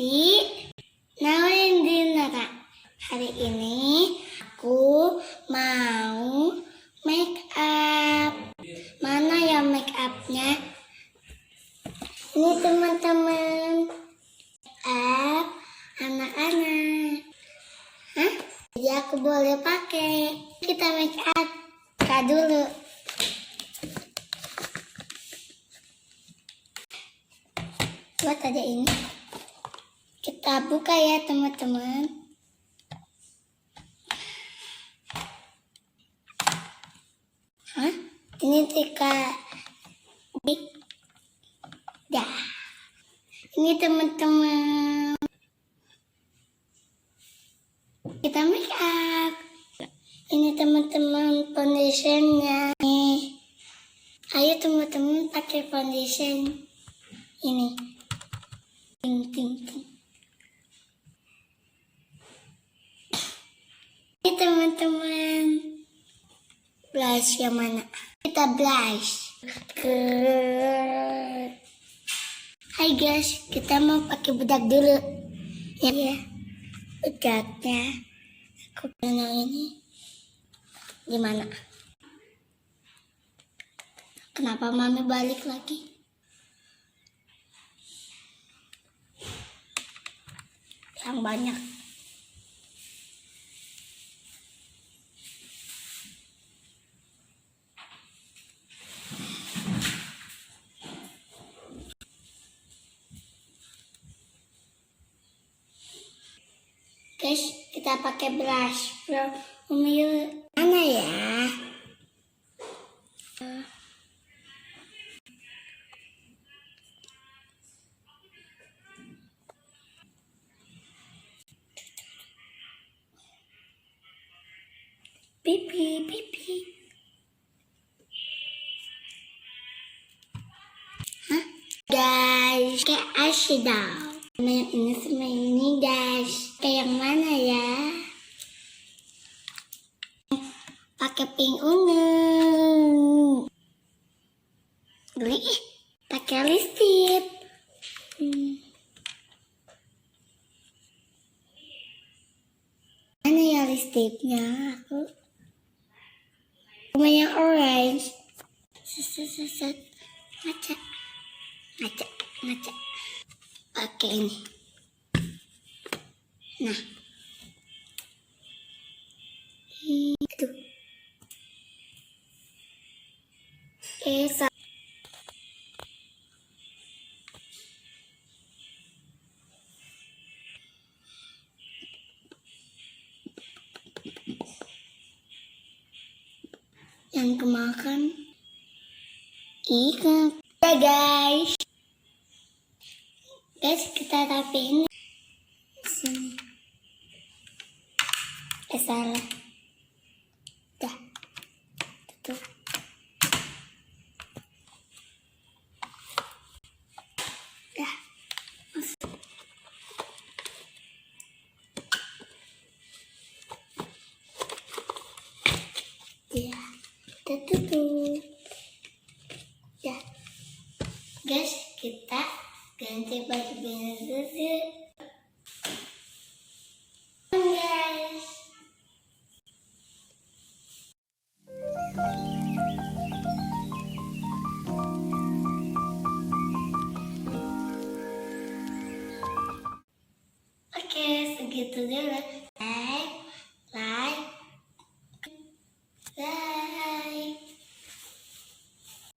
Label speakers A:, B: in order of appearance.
A: di Nawain Dinara. Hari ini aku mau make up. Mana ya make upnya? Ini teman-teman, make up anak-anak. Hah? Jadi aku boleh pakai. Kita make up. Buka dulu. Buat aja ini. Kita buka ya teman-teman. Hah? Ini tika dah. Ini teman-teman. Kita make up. Ini teman-teman foundationnya. Nih. Ayo teman-teman pakai foundation ini. Ting ting ting. Ini teman-teman, blush yang mana? Kita blush. Hai guys, kita mau pakai bedak dulu. Ya, bedaknya. Aku punya ini. Di mana? Kenapa mami balik lagi? Yang banyak. Guys, kita pakai brush. Umil mana ya? Pipi, pipi. Hah? Guys, kayak eyeshadow. Sama yang ini sama yang ini guys. Kayak yang mana ya? Pakai pink ungu. Beli pakai lipstick. Mana ya lipsticknya? Aku sama yang orange. Set. Ngaca. Pakai ini. Nah. Itu. Yang kemakan ikan. Ya guys, kita rapiin sini. Salah. Dah, tutup. Dah, masuk. Ya, tutup. Ya, guys, kita ganti baju dulu. Guys, oke, segitu dulu.